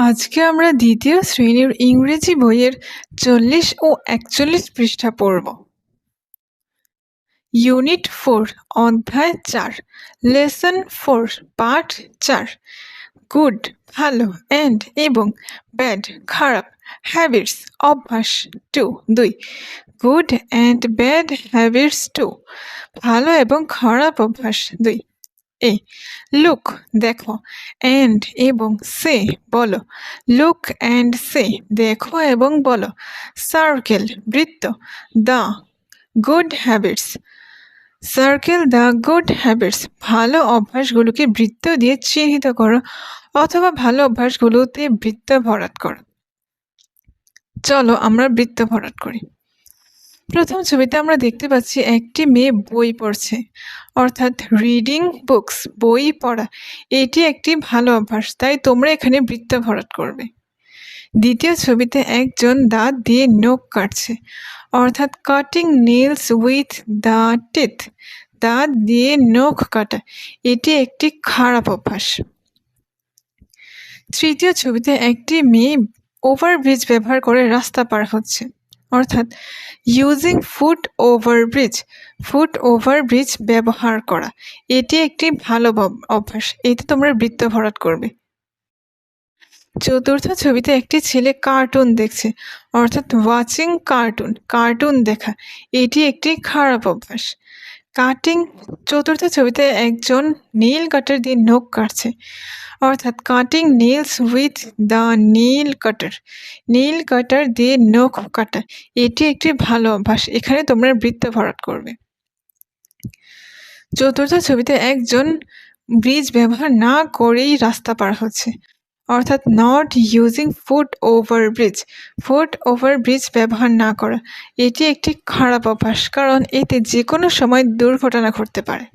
আজকে আমরা দ্বিতীয় শ্রেণীর ইংরেজি বইয়ের ৪০ ও ৪১ পৃষ্ঠা পড়ব। ইউনিট 4 অধ্যায় ৪ লেসন 4 পাঠ ৪ গুড ভালো এন্ড এবং ব্যাড খারাপ হ্যাবিটস অভ্যাস 2 গুড অ্যান্ড ব্যাড হ্যাবিটস 2 ভালো এবং খারাপ অভ্যাস 2 এ লুক দেখো অ্যান্ড এবং সে বলো লুক অ্যান্ড সে দেখো এবং বলো সার্কেল বৃত্ত the good habits circle the good habits ভালো অভ্যাসগুলোকে বৃত্ত দিয়ে চিহ্নিত করো অথবা ভালো অভ্যাসগুলোতে বৃত্ত ভরাট করো। চলো আমরা বৃত্ত ভরাট করি। প্রথম ছবিতে আমরা দেখতে পাচ্ছি একটি মেয়ে বই পড়ছে, অর্থাৎ রিডিং বুকস বই পড়া এটি একটি ভালো অভ্যাস, তাই তোমরা এখানে বৃত্ত ভরাট করবে। দ্বিতীয় ছবিতে একজন দাঁত দিয়ে নখ কাটছে, অর্থাৎ cutting nails with the teeth দাঁত দিয়ে নখ কাটা এটি একটি খারাপ অভ্যাস। তৃতীয় ছবিতে একটি মেয়ে ওভারব্রিজ ব্যবহার করে রাস্তা পার হচ্ছে, অর্থাৎ ইউজিং ফুট ওভারব্রিজ ব্যবহার করা এটি একটি ভালো অভ্যাস, এতে তোমরা বৃত্ত ভরাট করবে। চতুর্থ ছবিতে একটি ছেলে কার্টুন দেখছে, অর্থাৎ ওয়াচিং কার্টুন দেখা এটি একটি খারাপ অভ্যাস। চতুর্থ ছবিতে একজন নেইল কাটার দিয়ে নখ কাটছে, অর্থাৎ cutting nails with the nail cutter দিয়ে নখ কাটা এটি একটি ভালো অভ্যাস, এখানে তোমরা বৃত্ত ভরাট করবে। চতুর্থ ছবিতে একজন ব্রিজ ব্যবহার না করেই রাস্তা পার হচ্ছে, অর্থাৎ নট ইউজিং ফুট ওভারব্রিজ ব্যবহার না করা এটি একটি খারাপ অভ্যাস, কারণ এতে যে কোনো সময় দুর্ঘটনা ঘটতে পারে।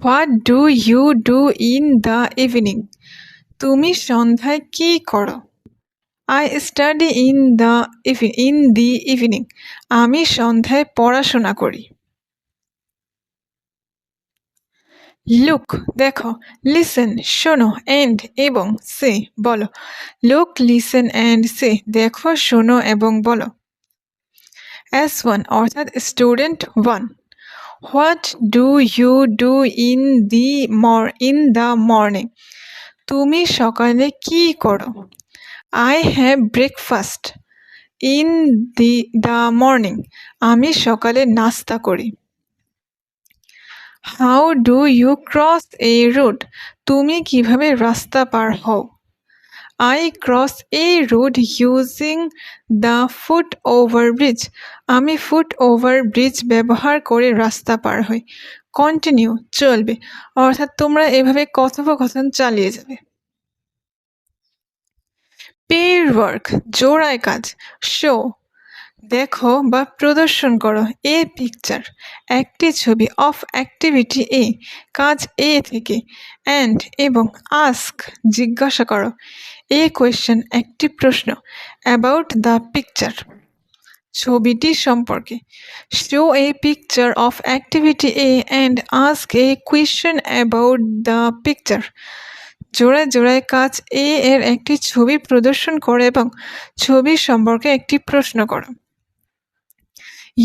What do you do in the evening তুমি সন্ধ্যায় কি করো? I study in the evening আমি সন্ধ্যায় পড়াশোনা করি। লুক দেখো, লিসেন শোনো, এন্ড এবং সে বলো লুক লিসেন অ্যান্ড সে দেখো শোনো এবং বলো। S1 অর্থাৎ student 1 what do you do in the morning তুমি সকালে কি করো? I have breakfast in the morning আমি সকালে নাস্তা করি। How do you cross a road তুমি কিভাবে রাস্তা পার হও? I cross a road using the foot overbridge আমি ফুট ওভারব্রিজ ব্যবহার করে রাস্তা পার হই। কন্টিনিউ চলবে, অর্থাৎ তোমরা এভাবে কথোপকথন চালিয়ে যাবে। পেয়ার ওয়ার্ক জোড়ায় কাজ। শো দেখো বা প্রদর্শন করো। এ পিকচার একটি ছবি অফ অ্যাক্টিভিটি এ কাজ এ থেকে। অ্যান্ড এবং আস্ক জিজ্ঞাসা করো। এ কোয়েশ্চেন একটি প্রশ্ন। অ্যাবাউট দ্য পিকচার ছবিটি সম্পর্কে। Show a picture of activity A and ask a question about the picture জোড়ায় জোড়ায় কাজ এ এর একটি ছবি প্রদর্শন করো এবং ছবি সম্পর্কে একটি প্রশ্ন করো।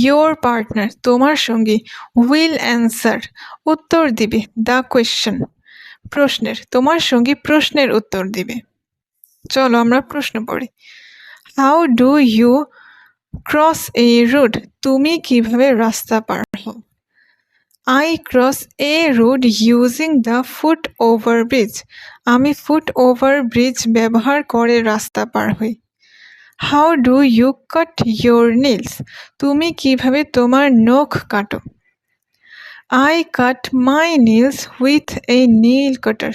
ইয়োর পার্টনার তোমার সঙ্গী উইল অ্যান্সার উত্তর দিবে দ্য কোয়েশ্চেন প্রশ্নের, তোমার সঙ্গী প্রশ্নের উত্তর দিবে। চলো আমরা প্রশ্ন পড়ি। How do you cross a road তুমি কিভাবে রাস্তা পার হও? I cross a road using the foot overbridge আমি ফুট ওভারব্রিজ ব্যবহার করে রাস্তা পার হই। How do you cut your nails তুমি কিভাবে তোমার নখ কাটো? I cut my nails with a nail cutter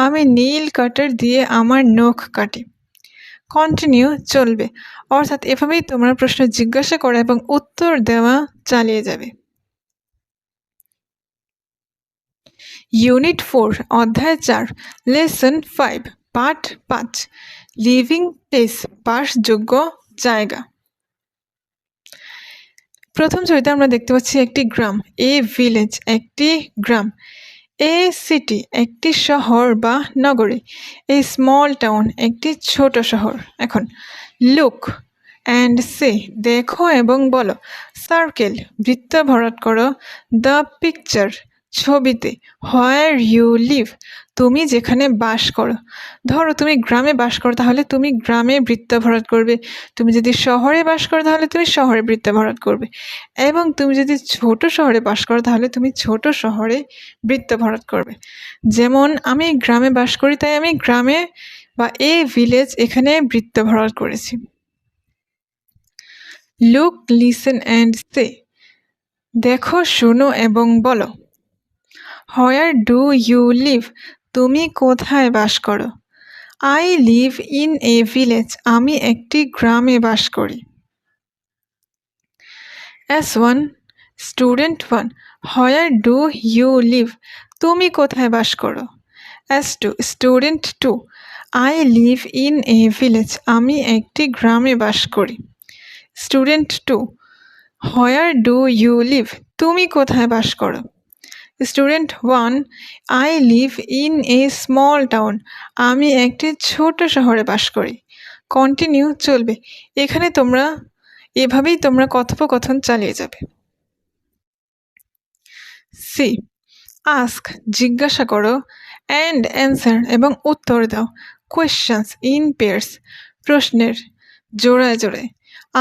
আমি নেইল কাটার দিয়ে আমার নখ কাটি। কন্টিনিউ চলবে, অর্থাৎ এভাবেই তোমরা প্রশ্ন জিজ্ঞাসা করো এবং উত্তর দেওয়া চালিয়ে যাবে। ইউনিট 4 অধ্যায় 4 লেসন 5 পাঠ 5 লিভিং প্লেস বাসযোগ্য জায়গা। প্রথম ছবিতে আমরা দেখতে পাচ্ছি একটি গ্রাম, এ ভিলেজ একটি গ্রাম। এ সিটি একটি শহর বা নগরী, এ স্মল টাউন একটি ছোট শহর। এখন লুক অ্যান্ড সে দেখো এবং বলো। সার্কেল বৃত্ত ভরাট করো। দ্য পিকচার ছবিতে। হোয়ার ইউ লিভ তুমি যেখানে বাস করো। ধরো তুমি গ্রামে বাস করো, তাহলে তুমি গ্রামে বৃত্ত ভরাট করবে। তুমি যদি শহরে বাস করো তাহলে তুমি শহরে বৃত্ত ভরাট করবে, এবং তুমি যদি ছোট শহরে বাস করো তাহলে তুমি ছোট শহরে বৃত্ত ভরাট করবে। যেমন আমি গ্রামে বাস করি, তাই আমি গ্রামে বা এ ভিলেজ এখানে বৃত্ত ভরাট করেছি। লুক, লিসেন অ্যান্ড সে দেখো, শোনো এবং বলো। হোয়ার ডু ইউ লিভ তুমি কোথায় বাস করো। I live in a village আমি একটি গ্রামে বাস করি। S1 student 1 where do you live তুমি কোথায় বাস করো। S2 student 2 I live in a village আমি একটি গ্রামে বাস করি। Student 2 where do you live তুমি কোথায় বাস করো। Student 1 I live in a small town আমি একটি ছোট শহরে বাস করি। কন্টিনিউ চলবে। এভাবেই তোমরা কথোপকথন চালিয়ে যাবে। সি আস্ক জিজ্ঞাসা করো, অ্যান্ড অ্যান্সার এবং উত্তর দাও। কোয়েশ্চেন্স ইন পেয়ার্স প্রশ্নের জোড়ায় জোড়ায়।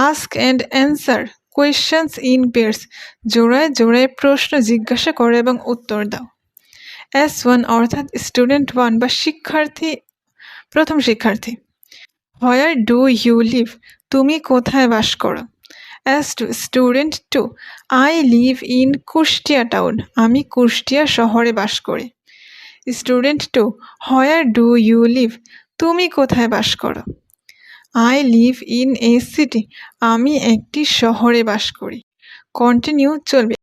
Ask and answer questions in pairs জোড়ায় জোড়ায় প্রশ্ন জিজ্ঞাসা করো এবং উত্তর দাও। S1 অর্থাৎ স্টুডেন্ট 1 বা প্রথম শিক্ষার্থী। হোয়ার ডু ইউ লিভ তুমি কোথায় বাস করো। S2 student 2 I live in Kushtia town আমি কুষ্টিয়া শহরে বাস করি। Student 2 where do you live তুমি কোথায় বাস করো। I live in a city আমি একটি শহরে বাস করি। কন্টিনিউ চলবে।